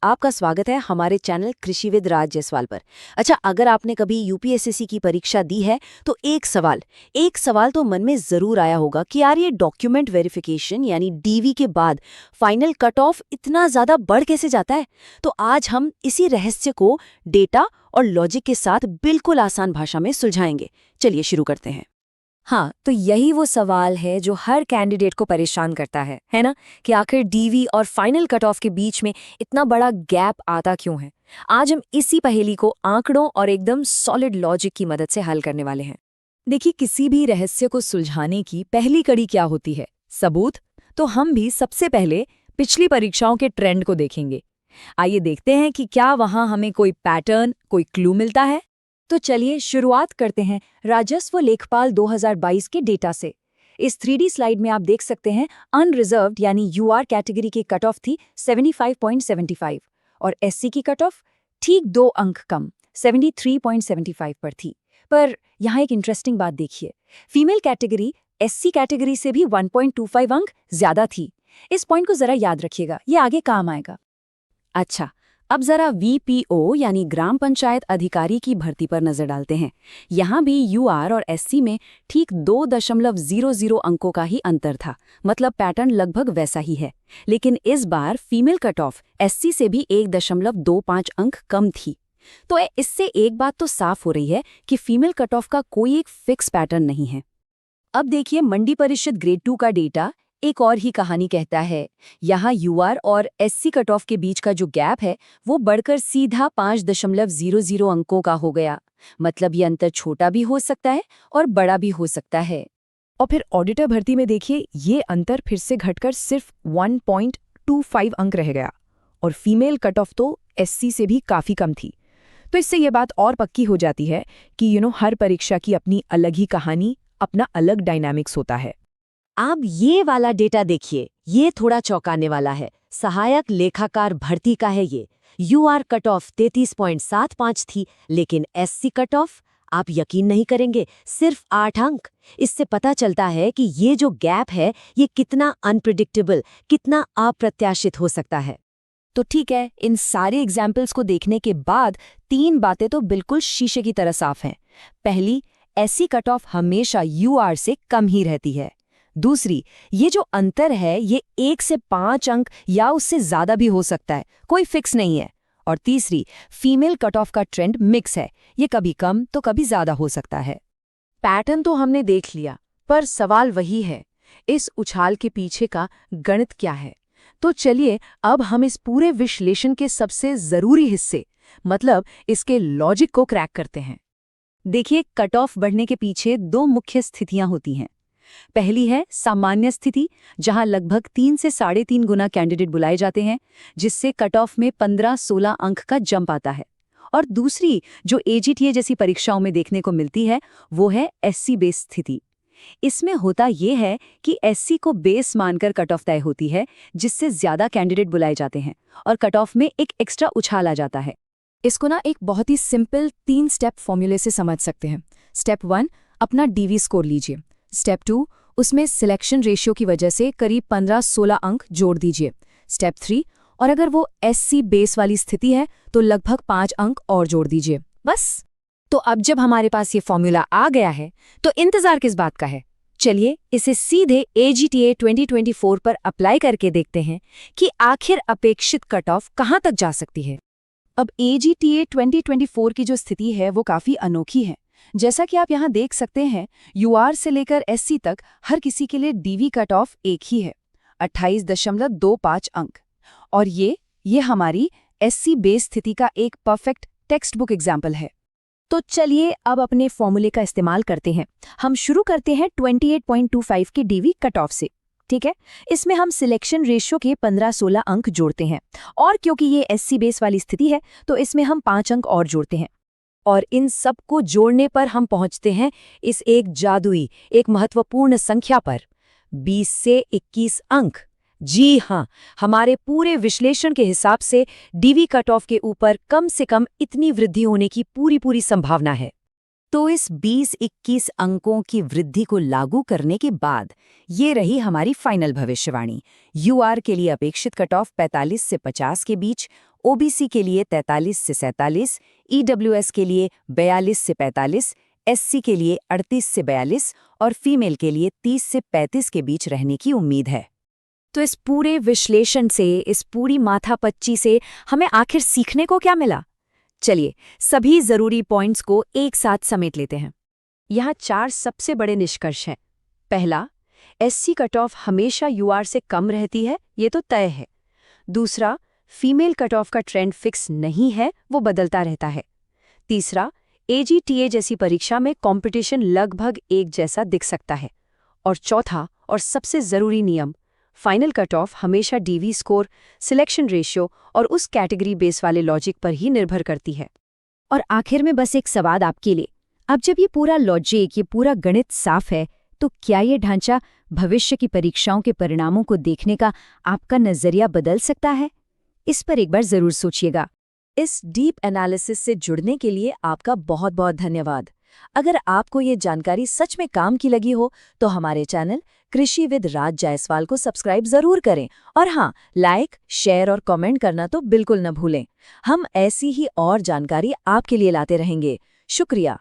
आपका स्वागत है हमारे चैनल कृषिविद राज जायसवाल पर। अच्छा, अगर आपने कभी यूपीएससी की परीक्षा दी है तो एक सवाल तो मन में जरूर आया होगा कि यार ये डॉक्यूमेंट वेरिफिकेशन यानी डीवी के बाद फाइनल कट ऑफ इतना ज्यादा बढ़ कैसे जाता है। तो आज हम इसी रहस्य को डेटा और लॉजिक के साथ बिल्कुल आसान भाषा में सुलझाएंगे। चलिए शुरू करते हैं। हाँ, तो यही वो सवाल है जो हर कैंडिडेट को परेशान करता है ना? कि आखिर डीवी और फाइनल कट ऑफ के बीच में इतना बड़ा गैप आता क्यों है। आज हम इसी पहेली को आंकड़ों और एकदम सॉलिड लॉजिक की मदद से हल करने वाले हैं। देखिए, किसी भी रहस्य को सुलझाने की पहली कड़ी क्या होती है? सबूत। तो हम भी सबसे पहले पिछली परीक्षाओं के ट्रेंड को देखेंगे। आइए देखते हैं कि क्या वहां हमें कोई पैटर्न, कोई क्लू मिलता है। तो चलिए शुरुआत करते हैं राजस्व लेखपाल 2022 के डेटा से। इस 3D स्लाइड में आप देख सकते हैं अनरिजर्व्ड यानी यूआर कैटेगरी की कट ऑफ थी 75.75 और एससी की कट ऑफ ठीक 2 अंक कम 73.75 पर थी। पर यहाँ एक इंटरेस्टिंग बात देखिए, फीमेल कैटेगरी एससी कैटेगरी से भी 1.25 अंक ज्यादा थी। इस पॉइंट को जरा याद रखिएगा, ये आगे काम आएगा। अच्छा, अब जरा वीपीओ यानी ग्राम पंचायत अधिकारी की भर्ती पर नजर डालते हैं। यहाँ भी यूआर और एससी में ठीक 2.00 अंकों का ही अंतर था, मतलब पैटर्न लगभग वैसा ही है। लेकिन इस बार फीमेल कट ऑफ एससी से भी 1.25 अंक कम थी। तो इससे एक बात तो साफ हो रही है कि फीमेल कट ऑफ का कोई एक फिक्स पैटर्न नहीं है। अब देखिए मंडी परिषद ग्रेड 2 का डेटा एक और ही कहानी कहता है। यहाँ यूआर और एससी कट ऑफ के बीच का जो गैप है वो बढ़कर सीधा 5.00 अंकों का हो गया। मतलब ये अंतर छोटा भी हो सकता है और बड़ा भी हो सकता है। और फिर ऑडिटर भर्ती में देखिए, ये अंतर फिर से घटकर सिर्फ 1.25 अंक रह गया और फीमेल कट ऑफ तो एससी से भी काफी कम थी। तो इससे ये बात और पक्की हो जाती है कि हर परीक्षा की अपनी अलग ही कहानी, अपना अलग डायनामिक्स होता है। आप ये वाला डेटा देखिए, ये थोड़ा चौंकाने वाला है। सहायक लेखाकार भर्ती का है ये। यूआर कट ऑफ 33.75 थी, लेकिन एससी कट ऑफ आप यकीन नहीं करेंगे, सिर्फ 8 अंक। इससे पता चलता है कि ये जो गैप है ये कितना अनप्रिडिक्टेबल, कितना अप्रत्याशित हो सकता है। तो ठीक है, इन सारे एग्जाम्पल्स को देखने के बाद 3 बातें तो बिल्कुल शीशे की तरह साफ हैं। पहली, एससी कट ऑफ हमेशा यूआर से कम ही रहती है। दूसरी, ये जो अंतर है ये 1 से 5 अंक या उससे ज्यादा भी हो सकता है, कोई फिक्स नहीं है। और तीसरी, फीमेल कट ऑफ का ट्रेंड मिक्स है, ये कभी कम तो कभी ज्यादा हो सकता है। पैटर्न तो हमने देख लिया, पर सवाल वही है, इस उछाल के पीछे का गणित क्या है। तो चलिए अब हम इस पूरे विश्लेषण के सबसे जरूरी हिस्से, मतलब इसके लॉजिक को क्रैक करते हैं। देखिए, कट ऑफ बढ़ने के पीछे 2 मुख्य स्थितियां होती हैं। पहली है सामान्य स्थिति, जहां लगभग 3 से 3.5 गुना कैंडिडेट बुलाए जाते हैं, जिससे कट ऑफ में 15-16 अंक का जंप आता है। और दूसरी जो एजीटीए जैसी परीक्षाओं में देखने को मिलती है वो है एससी बेस स्थिति। इसमें होता यह है कि एससी को बेस मानकर कट ऑफ तय होती है, जिससे ज्यादा कैंडिडेट बुलाए जाते हैं और कट ऑफ में एक एक्स्ट्रा उछाल आ जाता है। इसको ना एक बहुत ही सिंपल 3 स्टेप फॉर्मूले से समझ सकते हैं। स्टेप 1, अपना डीवी स्कोर लीजिए। स्टेप 2, उसमें सिलेक्शन रेशियो की वजह से करीब 15-16 अंक जोड़ दीजिए। स्टेप 3, और अगर वो एससी बेस वाली स्थिति है तो लगभग 5 अंक और जोड़ दीजिए। बस। तो अब जब हमारे पास ये फॉर्मूला आ गया है तो इंतजार किस बात का है। चलिए इसे सीधे एजीटीए 2024 पर अप्लाई करके देखते हैं कि आखिर अपेक्षित कट ऑफ कहां तक जा सकती है। अब एजीटीए 2024 की जो स्थिति है वो काफी अनोखी है। जैसा कि आप यहाँ देख सकते हैं, यूआर से लेकर एससी तक हर किसी के लिए डीवी कट ऑफ एक ही है, 28.25 अंक। और ये हमारी एससी बेस स्थिति का एक परफेक्ट टेक्स्ट बुक एग्जाम्पल है। तो चलिए अब अपने फॉर्मूले का इस्तेमाल करते हैं। हम शुरू करते हैं 28.25 के डीवी कट ऑफ से। ठीक है, इसमें हम सिलेक्शन रेशियो के 15-16 अंक जोड़ते हैं, और क्योंकि ये एससी बेस वाली स्थिति है तो इसमें हम 5 अंक और जोड़ते हैं। और इन सब को जोड़ने पर हम पहुंचते हैं इस एक जादुई, एक महत्वपूर्ण संख्या पर, 20 से 21 अंक। जी हाँ, हमारे पूरे विश्लेषण के हिसाब से डीवी कट ऑफ के ऊपर कम से कम इतनी वृद्धि होने की पूरी संभावना है। तो इस 20-21 अंकों की वृद्धि को लागू करने के बाद ये रही हमारी फाइनल भविष्यवाणी। यूआर के लिए अपेक्षित कट ऑफ 45 से 50 के बीच, ओबीसी के लिए 43 से 47, ईडब्ल्यूएस के लिए 42 से 45, एससी के लिए 38 से 42 और फीमेल के लिए 30 से 35 के बीच रहने की उम्मीद है। तो इस पूरे विश्लेषण से, इस पूरी माथापच्ची से हमें आखिर सीखने को क्या मिला? चलिए सभी जरूरी पॉइंट्स को एक साथ समेट लेते हैं। यहाँ 4 सबसे बड़े निष्कर्ष हैं। पहला, एससी कट ऑफ हमेशा यूआर से कम रहती है, ये तो तय है। दूसरा, फीमेल कट ऑफ का ट्रेंड फिक्स नहीं है, वो बदलता रहता है। तीसरा, एजीटीए जैसी परीक्षा में कंपटीशन लगभग एक जैसा दिख सकता है। और चौथा और सबसे ज़रूरी नियम, फाइनल कट ऑफ हमेशा डीवी स्कोर, सिलेक्शन रेशियो और उस कैटेगरी बेस वाले लॉजिक पर ही निर्भर करती है। और आखिर में बस एक सवाल आपके लिए। अब जब ये पूरा लॉजिक, ये पूरा गणित साफ है, तो क्या ये ढांचा भविष्य की परीक्षाओं के परिणामों को देखने का आपका नजरिया बदल सकता है? इस पर एक बार जरूर सोचिएगा। इस डीप एनालिसिस से जुड़ने के लिए आपका बहुत बहुत धन्यवाद। अगर आपको ये जानकारी सच में काम की लगी हो तो हमारे चैनल कृषि विद राज जायसवाल को सब्सक्राइब जरूर करें और हाँ, लाइक, शेयर और कमेंट करना तो बिल्कुल न भूलें। हम ऐसी ही और जानकारी आपके लिए लाते रहेंगे। शुक्रिया।